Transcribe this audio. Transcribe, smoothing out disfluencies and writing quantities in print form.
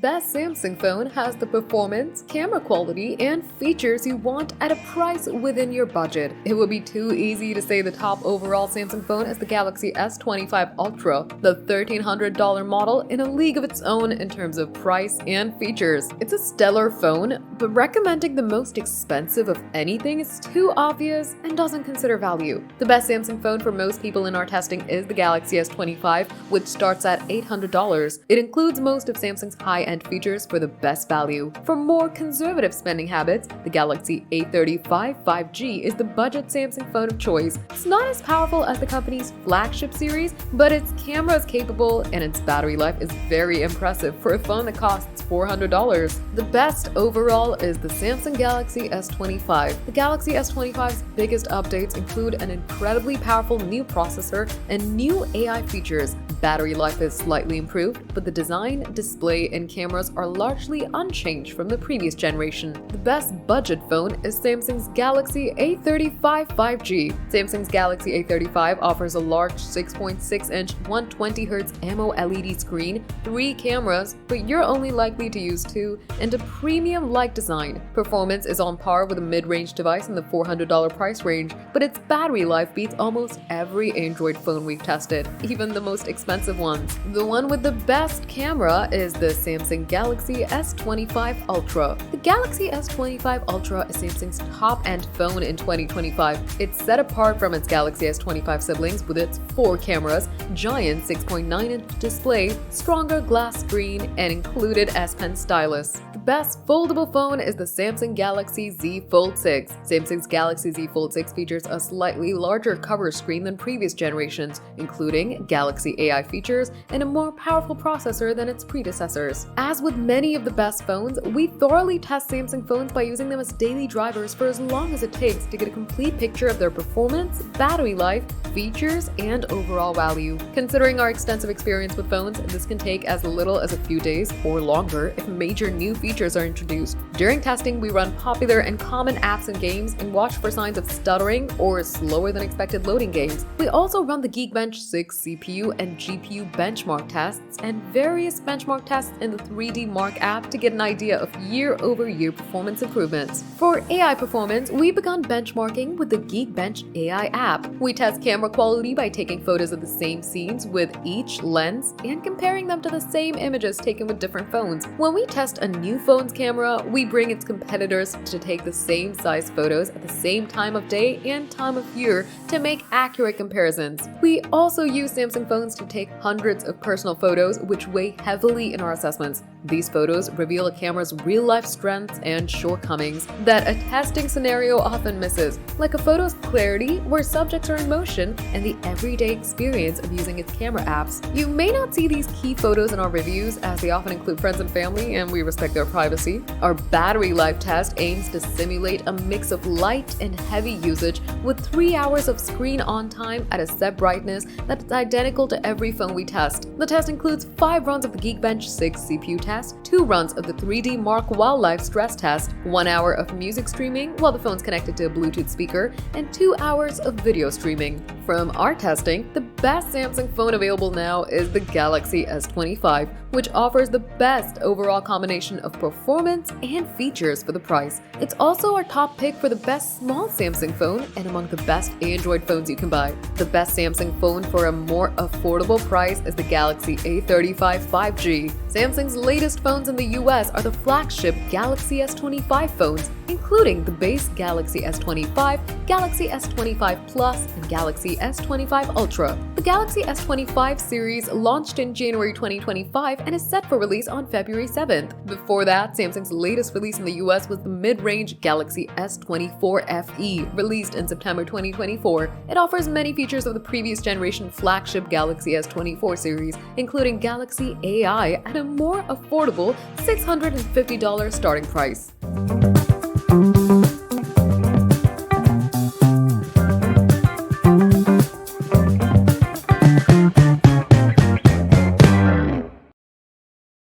best Samsung phone has the performance, camera quality, and features you want at a price within your budget. It would be too easy to say the top overall Samsung phone is the Galaxy S25 Ultra, the $1,300 model in a league of its own in terms of price and features. It's a stellar phone, but recommending the most expensive of anything is too obvious and doesn't consider value. The best Samsung phone for most people in our testing is the Galaxy S25, which starts at $800. It includes most of Samsung's high-end features for the best value. For more conservative spending habits, the Galaxy A35 5G is the budget Samsung phone of choice. It's not as powerful as the company's flagship series, but its camera is capable and its battery life is very impressive for a phone that costs $400. The best overall is the Samsung Galaxy S25. The Galaxy S25's biggest updates include an incredibly powerful new processor and new AI features. Battery life is slightly improved, but the design, display, and cameras are largely unchanged from the previous generation. The best budget phone is Samsung's Galaxy A35 5G. Samsung's Galaxy A35 offers a large 6.6-inch 120Hz AMOLED screen, 3 cameras, but you're only likely to use 2, and a premium-like design. Performance is on par with a mid-range device in the $400 price range, but its battery life beats almost every Android phone we've tested, even the most expensive ones. The one with the best camera is the Samsung Galaxy S25 Ultra. The Galaxy S25 Ultra is Samsung's top-end phone in 2025. It's set apart from its Galaxy S25 siblings with its 4 cameras, giant 6.9-inch display, stronger glass screen, and included S Pen stylus. The best foldable phone is the Samsung Galaxy Z Fold 6. Samsung's Galaxy Z Fold 6 features a slightly larger cover screen than previous generations, including Galaxy AI features and a more powerful processor than its predecessors. As with many of the best phones, we thoroughly test Samsung phones by using them as daily drivers for as long as it takes to get a complete picture of their performance, battery life, features, and overall value. Considering our extensive experience with phones, this can take as little as a few days or longer if major new features are introduced. During testing, we run popular and common apps and games and watch for signs of stuttering or slower than expected loading games. We also run the Geekbench 6 CPU and GPU benchmark tests and various benchmark tests in the 3D Mark app to get an idea of year-over-year performance improvements. For AI performance, we've begun benchmarking with the Geekbench AI app. We test camera quality by taking photos of the same scenes with each lens and comparing them to the same images taken with different phones. When we test a new phone's camera, we bring its competitors to take the same size photos at the same time of day and time of year to make accurate comparisons. We also use Samsung phones to take hundreds of personal photos, which weigh heavily in our assessments. These photos reveal a camera's real-life strengths and shortcomings that a testing scenario often misses, like a photo's clarity where subjects are in motion and the everyday experience of using its camera apps. You may not see these key photos in our reviews as they often include friends and family and we respect their privacy. Our battery life test aims to simulate a mix of light and heavy usage with 3 hours of screen on time at a set brightness that's identical to every phone we test. The test includes 5 runs of the Geekbench 6 CPU test, 2 runs of the 3D Mark Wildlife stress test, 1 hour of music streaming while the phone's connected to a Bluetooth speaker, and 2 hours of video streaming. From our testing, the best Samsung phone available now is the Galaxy S25, which offers the best overall combination of performance and features for the price. It's also our top pick for the best small Samsung phone and among the best Android phones you can buy. The best Samsung phone for a more affordable price is the Galaxy A35 5G. Samsung's latest phones in the US are the flagship Galaxy S25 phones, including the base Galaxy S25, Galaxy S25 Plus, and Galaxy S25 Ultra. The Galaxy S25 series launched in January 2025 and is set for release on February 7th. Before that, Samsung's latest release in the US was the mid-range Galaxy S24 FE, released in September 2024. It offers many features of the previous generation flagship Galaxy S24 series, including Galaxy AI at a more affordable $650 starting price.